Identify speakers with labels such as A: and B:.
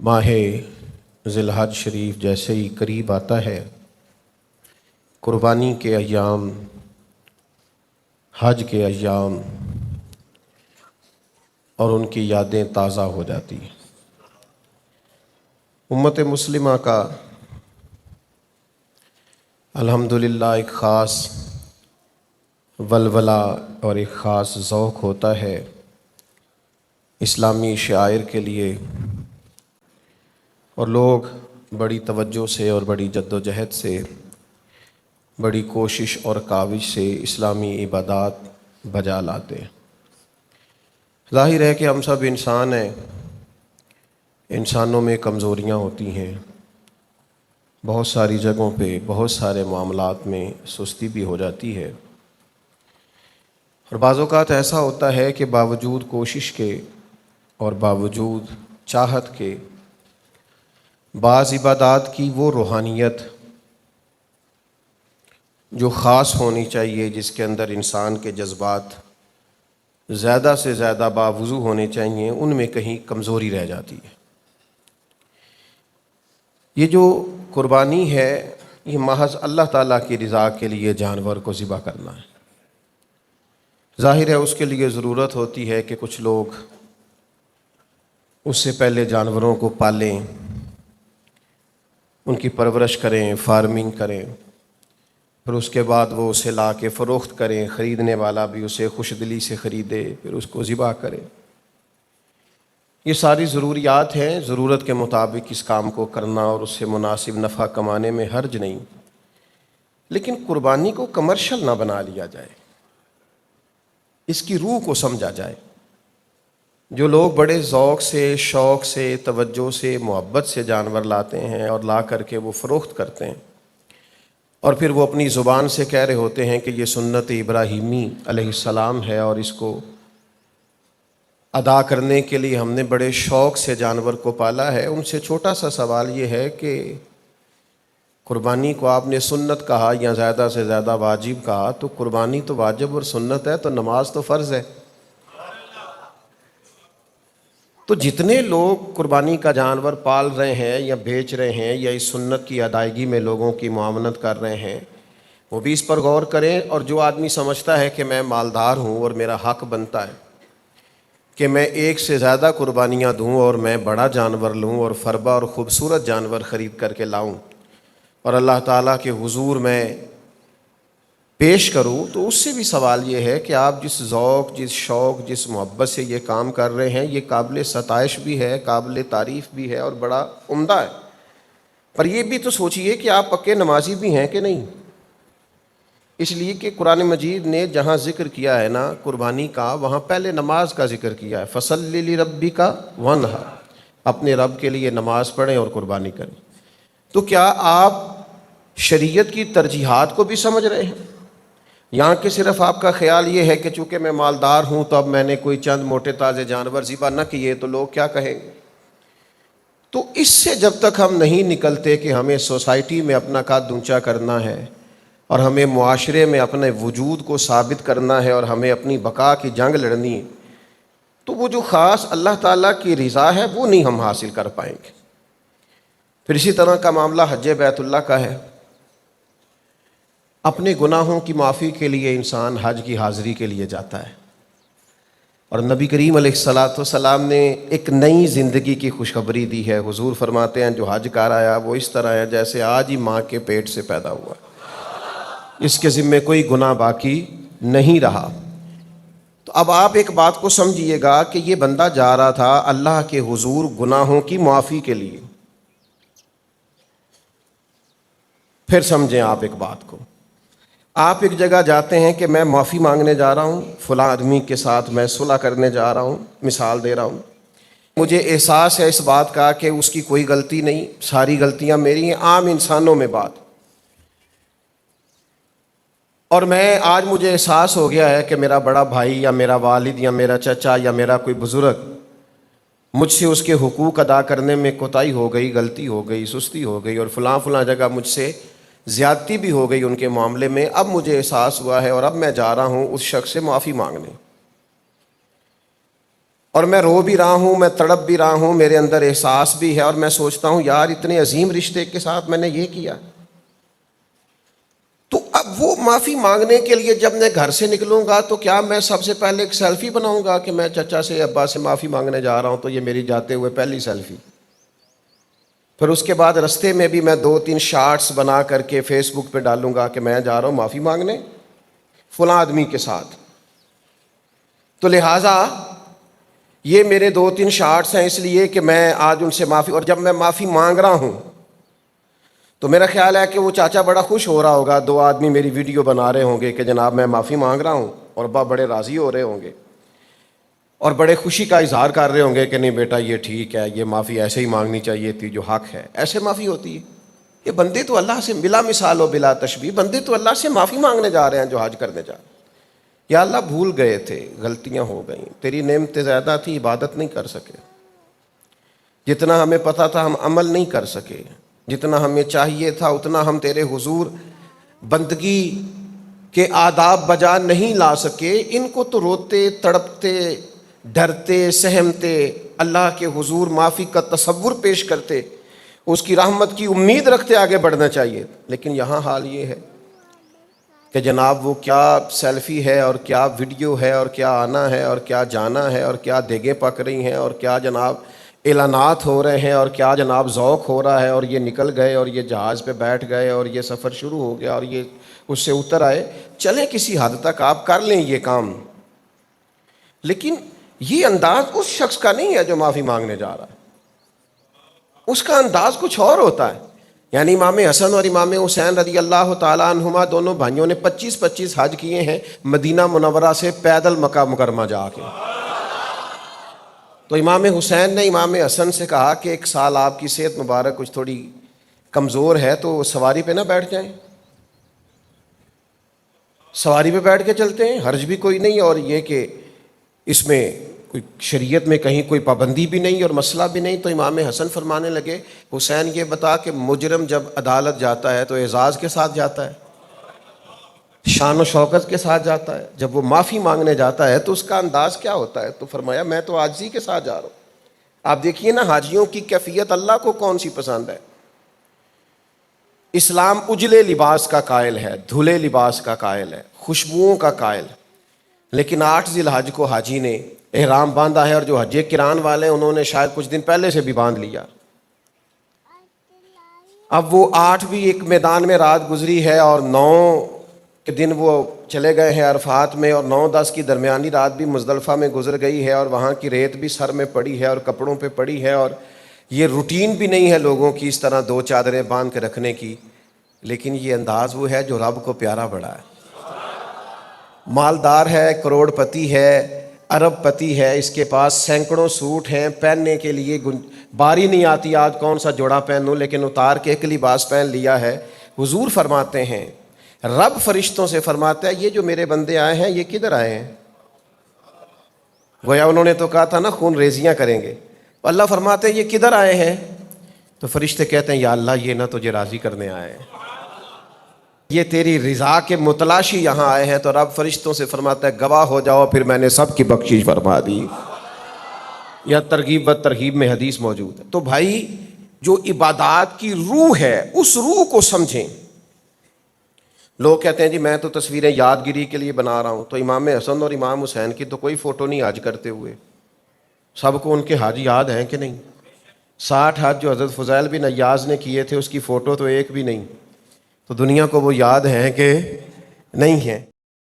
A: ماہ ذی الحج شریف جیسے ہی قریب آتا ہے، قربانی کے ایام، حج کے ایام اور ان کی یادیں تازہ ہو جاتی ہیں۔ امت مسلمہ کا الحمدللہ ایک خاص ولولہ اور ایک خاص ذوق ہوتا ہے اسلامی شعائر کے لیے، اور لوگ بڑی توجہ سے اور بڑی جد و جہد سے، بڑی کوشش اور کاوش سے اسلامی عبادات بجا لاتے ہیں۔ ظاہر ہے کہ ہم سب انسان ہیں، انسانوں میں کمزوریاں ہوتی ہیں، بہت ساری جگہوں پہ بہت سارے معاملات میں سستی بھی ہو جاتی ہے، اور بعض اوقات ایسا ہوتا ہے کہ باوجود کوشش کے اور باوجود چاہت کے بعض عبادات کی وہ روحانیت جو خاص ہونی چاہیے، جس کے اندر انسان کے جذبات زیادہ سے زیادہ باوضو ہونے چاہیے، ان میں کہیں کمزوری رہ جاتی ہے۔ یہ جو قربانی ہے، یہ محض اللہ تعالیٰ کی رضا کے لیے جانور کو ذبح کرنا ہے۔ ظاہر ہے اس کے لیے ضرورت ہوتی ہے کہ کچھ لوگ اس سے پہلے جانوروں کو پالیں، ان کی پرورش کریں، فارمنگ کریں، پھر اس کے بعد وہ اسے لا کے فروخت کریں، خریدنے والا بھی اسے خوش دلی سے خریدے، پھر اس کو ذبح کرے۔ یہ ساری ضروریات ہیں، ضرورت کے مطابق اس کام کو کرنا اور اس سے مناسب نفع کمانے میں حرج نہیں، لیکن قربانی کو کمرشل نہ بنا لیا جائے، اس کی روح کو سمجھا جائے۔ جو لوگ بڑے ذوق سے، شوق سے، توجہ سے، محبت سے جانور لاتے ہیں اور لا کر کے وہ فروخت کرتے ہیں، اور پھر وہ اپنی زبان سے کہہ رہے ہوتے ہیں کہ یہ سنت ابراہیمی علیہ السلام ہے اور اس کو ادا کرنے کے لیے ہم نے بڑے شوق سے جانور کو پالا ہے، ان سے چھوٹا سا سوال یہ ہے کہ قربانی کو آپ نے سنت کہا یا زیادہ سے زیادہ واجب کہا، تو قربانی تو واجب اور سنت ہے، تو نماز تو فرض ہے۔ تو جتنے لوگ قربانی کا جانور پال رہے ہیں یا بیچ رہے ہیں یا اس سنت کی ادائیگی میں لوگوں کی معاونت کر رہے ہیں، وہ بھی اس پر غور کریں، اور جو آدمی سمجھتا ہے کہ میں مالدار ہوں اور میرا حق بنتا ہے کہ میں ایک سے زیادہ قربانیاں دوں اور میں بڑا جانور لوں اور فربا اور خوبصورت جانور خرید کر کے لاؤں اور اللہ تعالیٰ کے حضور میں پیش کروں، تو اس سے بھی سوال یہ ہے کہ آپ جس ذوق، جس شوق، جس محبت سے یہ کام کر رہے ہیں، یہ قابل ستائش بھی ہے، قابل تعریف بھی ہے اور بڑا عمدہ ہے، پر یہ بھی تو سوچئے کہ آپ پکے نمازی بھی ہیں کہ نہیں۔ اس لیے کہ قرآن مجید نے جہاں ذکر کیا ہے نا قربانی کا، وہاں پہلے نماز کا ذکر کیا ہے، فَصَلِّ لِرَبِّكَ وَانْحَرْ، اپنے رب کے لیے نماز پڑھیں اور قربانی کریں۔ تو کیا آپ شریعت کی ترجیحات کو بھی سمجھ رہے ہیں؟ یہاں کہ صرف آپ کا خیال یہ ہے کہ چونکہ میں مالدار ہوں تو اب میں نے کوئی چند موٹے تازے جانور ذبح نہ کیے تو لوگ کیا کہیں گے؟ تو اس سے جب تک ہم نہیں نکلتے کہ ہمیں سوسائٹی میں اپنا قد اونچا کرنا ہے اور ہمیں معاشرے میں اپنے وجود کو ثابت کرنا ہے اور ہمیں اپنی بقا کی جنگ لڑنی ہے، تو وہ جو خاص اللہ تعالیٰ کی رضا ہے وہ نہیں ہم حاصل کر پائیں گے۔ پھر اسی طرح کا معاملہ حج بیت اللہ کا ہے۔ اپنے گناہوں کی معافی کے لیے انسان حج کی حاضری کے لیے جاتا ہے، اور نبی کریم علیہ السلام نے ایک نئی زندگی کی خوشخبری دی ہے۔ حضور فرماتے ہیں جو حج کر آیا وہ اس طرح ہے جیسے آج ہی ماں کے پیٹ سے پیدا ہوا، اس کے ذمے کوئی گناہ باقی نہیں رہا۔ تو اب آپ ایک بات کو سمجھیے گا کہ یہ بندہ جا رہا تھا اللہ کے حضور گناہوں کی معافی کے لیے۔ پھر سمجھیں آپ ایک بات کو، آپ ایک جگہ جاتے ہیں کہ میں معافی مانگنے جا رہا ہوں، فلاں آدمی کے ساتھ میں صلح کرنے جا رہا ہوں، مثال دے رہا ہوں، مجھے احساس ہے اس بات کا کہ اس کی کوئی غلطی نہیں، ساری غلطیاں میری ہیں، عام انسانوں میں بات، اور آج مجھے احساس ہو گیا ہے کہ میرا بڑا بھائی یا میرا والد یا میرا چچا یا میرا کوئی بزرگ مجھ سے اس کے حقوق ادا کرنے میں کوتاہی ہو گئی، غلطی ہو گئی، سستی ہو گئی، اور فلاں جگہ مجھ سے زیادتی بھی ہو گئی ان کے معاملے میں، اب مجھے احساس ہوا ہے اور اب میں جا رہا ہوں اس شخص سے معافی مانگنے۔ اور میں رو بھی رہا ہوں، میں تڑپ بھی رہا ہوں، میرے اندر احساس بھی ہے، اور میں سوچتا ہوں یار اتنے عظیم رشتے کے ساتھ میں نے یہ کیا۔ تو اب وہ معافی مانگنے کے لیے جب میں گھر سے نکلوں گا تو کیا میں سب سے پہلے ایک سیلفی بناؤں گا کہ میں چچا سے ابا سے معافی مانگنے جا رہا ہوں، تو یہ میری جاتے ہوئے پہلی سیلفی۔ پھر اس کے بعد رستے میں بھی میں 2-3 شارٹس بنا کر کے فیس بک پہ ڈالوں گا کہ میں جا رہا ہوں معافی مانگنے فلاں آدمی کے ساتھ۔ تو لہٰذا یہ میرے 2-3 شارٹس ہیں اس لیے کہ میں آج ان سے معافی، اور جب میں معافی مانگ رہا ہوں تو میرا خیال ہے کہ وہ چاچا بڑا خوش ہو رہا ہوگا، 2 آدمی میری ویڈیو بنا رہے ہوں گے کہ جناب میں معافی مانگ رہا ہوں، اور ابا بڑے راضی ہو رہے ہوں گے اور بڑے خوشی کا اظہار کر رہے ہوں گے کہ نہیں بیٹا یہ ٹھیک ہے، یہ معافی ایسے ہی مانگنی چاہیے تھی جو حق ہے، ایسے معافی ہوتی ہے۔ یہ بندے تو اللہ سے بلا مثال و بلا تشبیہ، بندے تو اللہ سے معافی مانگنے جا رہے ہیں جو حج کرنے جا رہے ہیں۔ یا اللہ بھول گئے تھے، غلطیاں ہو گئیں، تیری نعمتیں زیادہ تھی، عبادت نہیں کر سکے، جتنا ہمیں پتہ تھا ہم عمل نہیں کر سکے، جتنا ہمیں چاہیے تھا اتنا ہم تیرے حضور بندگی کے آداب بجا نہیں لا سکے۔ ان کو تو روتے تڑپتے ڈرتے سہمتے اللہ کے حضور معافی کا تصور پیش کرتے، اس کی رحمت کی امید رکھتے آگے بڑھنا چاہیے، لیکن یہاں حال یہ ہے کہ جناب وہ کیا سیلفی ہے اور کیا ویڈیو ہے اور کیا آنا ہے اور کیا جانا ہے اور کیا دیگیں پک رہی ہیں اور کیا جناب اعلانات ہو رہے ہیں اور کیا جناب ذوق ہو رہا ہے، اور یہ نکل گئے اور یہ جہاز پہ بیٹھ گئے اور یہ سفر شروع ہو گیا اور یہ اس سے اتر آئے۔ چلیں کسی حد تک آپ کر لیں یہ کام، لیکن یہ انداز اس شخص کا نہیں ہے جو معافی مانگنے جا رہا ہے، اس کا انداز کچھ اور ہوتا ہے۔ یعنی امام حسن اور امام حسین رضی اللہ تعالیٰ عنہما دونوں بھائیوں نے 25 حج کیے ہیں مدینہ منورہ سے پیدل مکہ مکرمہ جا کے۔ تو امام حسین نے امام حسن سے کہا کہ 1 سال آپ کی صحت مبارک کچھ تھوڑی کمزور ہے تو سواری پہ نہ بیٹھ جائیں، سواری پہ بیٹھ کے چلتے ہیں، حرج بھی کوئی نہیں، اور یہ کہ اس میں کوئی شریعت میں کہیں کوئی پابندی بھی نہیں اور مسئلہ بھی نہیں۔ تو امام حسن فرمانے لگے حسین یہ بتا کہ مجرم جب عدالت جاتا ہے تو اعزاز کے ساتھ جاتا ہے، شان و شوکت کے ساتھ جاتا ہے، جب وہ معافی مانگنے جاتا ہے تو اس کا انداز کیا ہوتا ہے؟ تو فرمایا میں تو عاجزی کے ساتھ جا رہا ہوں۔ آپ دیکھیے نا حاجیوں کی کیفیت اللہ کو کون سی پسند ہے۔ اسلام اجلے لباس کا قائل ہے، دھلے لباس کا قائل ہے، خوشبوؤں کا قائل ہے، لیکن 8 ذی الحج کو حاجی نے احرام باندھا ہے، اور جو حج کران والے ہیں انہوں نے شاید کچھ دن پہلے سے بھی باندھ لیا۔ اب وہ 8 بھی ایک میدان میں رات گزری ہے اور 9 کے دن وہ چلے گئے ہیں عرفات میں، اور 9-10 کی درمیانی رات بھی مزدلفہ میں گزر گئی ہے، اور وہاں کی ریت بھی سر میں پڑی ہے اور کپڑوں پہ پڑی ہے، اور یہ روٹین بھی نہیں ہے لوگوں کی اس طرح 2 چادریں باندھ کے رکھنے کی، لیکن یہ انداز وہ ہے جو رب کو پیارا بڑا ہے۔ مالدار ہے، کروڑ پتی ہے، ارب پتی ہے، اس کے پاس سینکڑوں سوٹ ہیں، پہننے کے لیے باری نہیں آتی آج کون سا جوڑا پہنوں، لیکن اتار کے ایک لباس پہن لیا ہے۔ حضور فرماتے ہیں، رب فرشتوں سے فرماتا ہے یہ جو میرے بندے آئے ہیں یہ کدھر آئے ہیں؟ گویا انہوں نے تو کہا تھا نا خون ریزیاں کریں گے، اللہ فرماتے ہیں یہ کدھر آئے ہیں؟ تو فرشتے کہتے ہیں یا اللہ یہ نہ تجھے راضی کرنے آئے ہیں، یہ تیری رضا کے متلاشی یہاں آئے ہیں۔ تو رب فرشتوں سے فرماتا ہے گواہ ہو جاؤ پھر میں نے سب کی بخشش فرما دی۔ یا ترغیب و ترہیب میں حدیث موجود ہے۔ تو بھائی جو عبادات کی روح ہے اس روح کو سمجھیں۔ لوگ کہتے ہیں جی میں تو تصویریں یادگیری کے لیے بنا رہا ہوں، تو امام حسن اور امام حسین کی تو کوئی فوٹو نہیں حج کرتے ہوئے، سب کو ان کے حج یاد ہیں کہ نہیں؟ 60 حج جو حضرت فضیل بن عیاض نے کیے تھے اس کی فوٹو تو ایک بھی نہیں، تو دنیا کو وہ یاد ہیں کہ نہیں ہیں؟